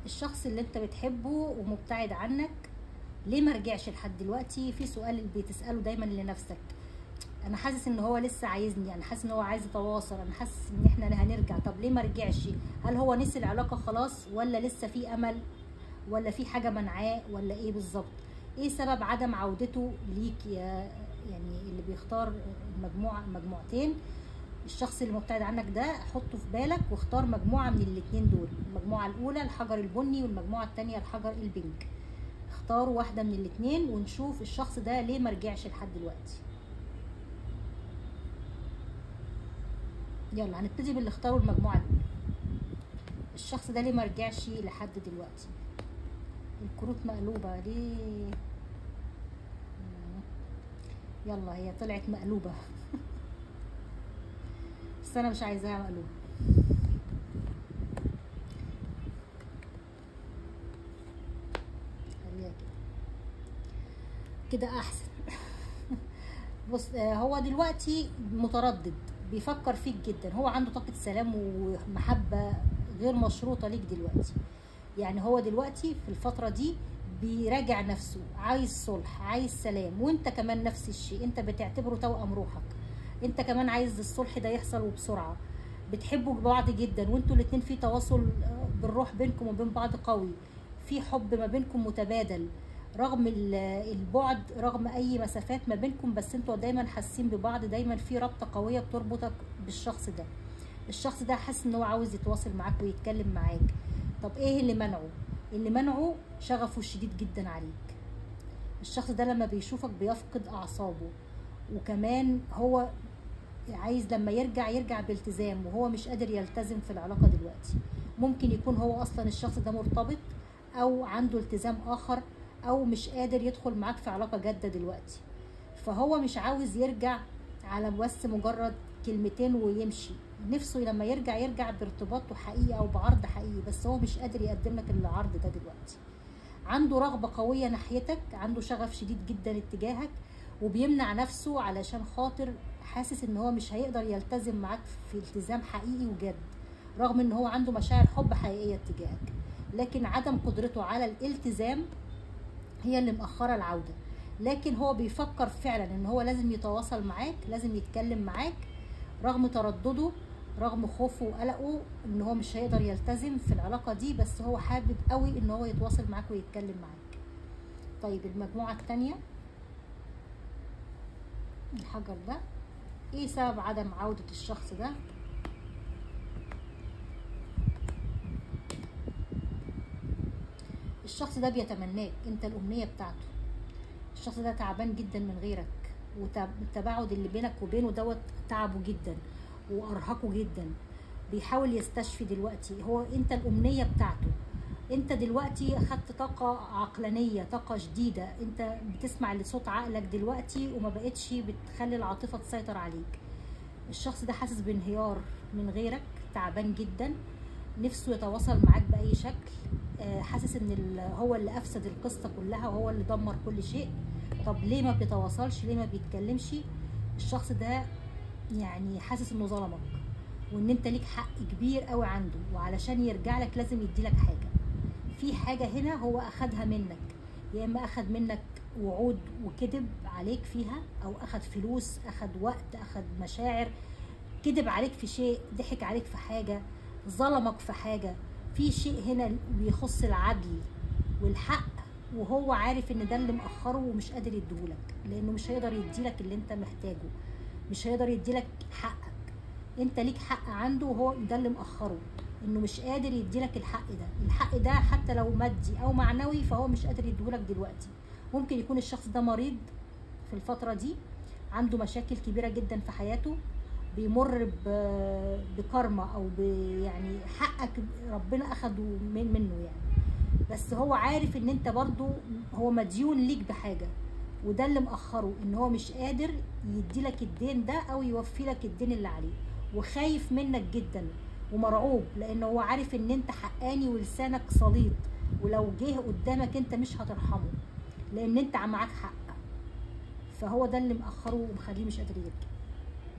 الشخص اللي انت بتحبه ومبتعد عنك ليه ما رجعش لحد دلوقتي؟ في سؤال بتسأله دايما لنفسك. انا حاسس ان هو لسه عايزني، انا حاسس ان هو عايز يتواصل، انا حاسس ان احنا هنرجع. طب ليه ما رجعش؟ هل هو نسي العلاقة خلاص، ولا لسه في امل، ولا في حاجة منعاه، ولا ايه بالظبط؟ ايه سبب عدم عودته ليك يا يعني اللي بيختار مجموعتين؟ الشخص اللي مبتعد عنك ده حطه في بالك واختار مجموعة من الاتنين دول. المجموعة الأولى الحجر البني والمجموعة التانية الحجر البينك. اختاروا واحدة من الاتنين ونشوف الشخص ده ليه مرجعش لحد دلوقتي. يلا هنبتدي باللي اختاروا المجموعة الأولى. الشخص ده ليه مرجعش لحد دلوقتي؟ الكروت مقلوبة ليه؟ يلا هي طلعت مقلوبة بس أنا مش عايزاها مقلوبة. كده احسن بص، هو دلوقتي متردد، بيفكر فيك جدا، هو عنده طاقة سلام ومحبة غير مشروطة ليك دلوقتي. يعني هو دلوقتي في الفترة دي بيراجع نفسه، عايز صلح، عايز سلام، وانت كمان نفس الشيء، انت بتعتبره توأم روحك، انت كمان عايز الصلح ده يحصل وبسرعة. بتحبوا بعض جدا وانتوا الاتنين في تواصل بالروح بينكم وبين بعض قوي، في حب ما بينكم متبادل رغم البعد، رغم اي مسافات ما بينكم، بس انتوا دايما حاسين ببعض، دايما في رابطة قوية بتربطك بالشخص ده. الشخص ده حاسس ان هو عاوز يتواصل معاك ويتكلم معاك. طب ايه اللي منعه؟ اللي منعه شغفه الشديد جدا عليك. الشخص ده لما بيشوفك بيفقد اعصابه، وكمان هو عايز لما يرجع بالتزام، وهو مش قادر يلتزم في العلاقة دلوقتي. ممكن يكون هو اصلا الشخص ده مرتبط او عنده التزام اخر، او مش قادر يدخل معاك في علاقة جادة دلوقتي، فهو مش عاوز يرجع على بس مجرد كلمتين ويمشي. نفسه لما يرجع بارتباط حقيقي او بعرض حقيقي، بس هو مش قادر يقدم لك العرض ده دلوقتي. عنده رغبة قوية ناحيتك، عنده شغف شديد جدا اتجاهك، وبيمنع نفسه علشان خاطر حاسس ان هو مش هيقدر يلتزم معاك في التزام حقيقي وجد، رغم ان هو عنده مشاعر حب حقيقية اتجاهك. لكن عدم قدرته على الالتزام هي اللي مأخرة العودة. لكن هو بيفكر فعلا ان هو لازم يتواصل معاك، لازم يتكلم معاك، رغم تردده، رغم خوفه وقلقه ان هو مش هيقدر يلتزم في العلاقة دي، بس هو حابب قوي ان هو يتواصل معاك ويتكلم معاك. طيب المجموعة التانية الحجر ده، ايه سبب عدم عودة الشخص ده؟ الشخص ده بيتمناك، انت الامنية بتاعته. الشخص ده تعبان جدا من غيرك، والتباعد اللي بينك وبينه دوت تعبه جدا وارهقه جدا. بيحاول يستشفي دلوقتي، هو انت الامنية بتاعته. انت دلوقتي اخدت طاقة عقلانية، طاقة جديدة، انت بتسمع لصوت عقلك دلوقتي وما بقتش بتخلي العاطفة تسيطر عليك. الشخص ده حاسس بانهيار من غيرك، تعبان جدا، نفسه يتواصل معاك بأي شكل، حاسس ان هو اللي افسد القصة كلها وهو اللي دمر كل شيء. طب ليه ما بيتواصلش؟ ليه ما بيتكلمش؟ الشخص ده يعني حاسس انه ظلمك، وان انت ليك حق كبير قوي عنده، وعلشان يرجع لك لازم يديلك حاجة. في حاجة هنا هو اخدها منك، يا اما اخد منك وعود وكذب عليك فيها، او اخد فلوس، اخد وقت، اخد مشاعر، كذب عليك في شيء، ضحك عليك في حاجة، ظلمك في حاجة. في شيء هنا بيخص العدل والحق، وهو عارف ان ده اللي مأخره ومش قادر يديهولك، لانه مش هيقدر يديلك اللي انت محتاجه، مش هيقدر يديلك حقك. انت ليك حق عنده، وهو ده اللي مأخره، انه مش قادر يديلك الحق ده. الحق ده حتى لو مادي او معنوي فهو مش قادر يديهولك دلوقتي. ممكن يكون الشخص ده مريض في الفترة دي، عنده مشاكل كبيرة جدا في حياته، بيمر بكارما او يعني حقك ربنا اخده منه يعني. بس هو عارف ان انت برضو هو مديون ليك بحاجة، وده اللي مأخره، ان هو مش قادر يديلك الدين ده او يوفي لك الدين اللي عليه، وخايف منك جدا ومرعوب، لانه هو عارف ان انت حقاني ولسانك سليط، ولو جه قدامك انت مش هترحمه، لان انت معاك حق. فهو ده اللي مأخره ومخليه مش قادر يرجع.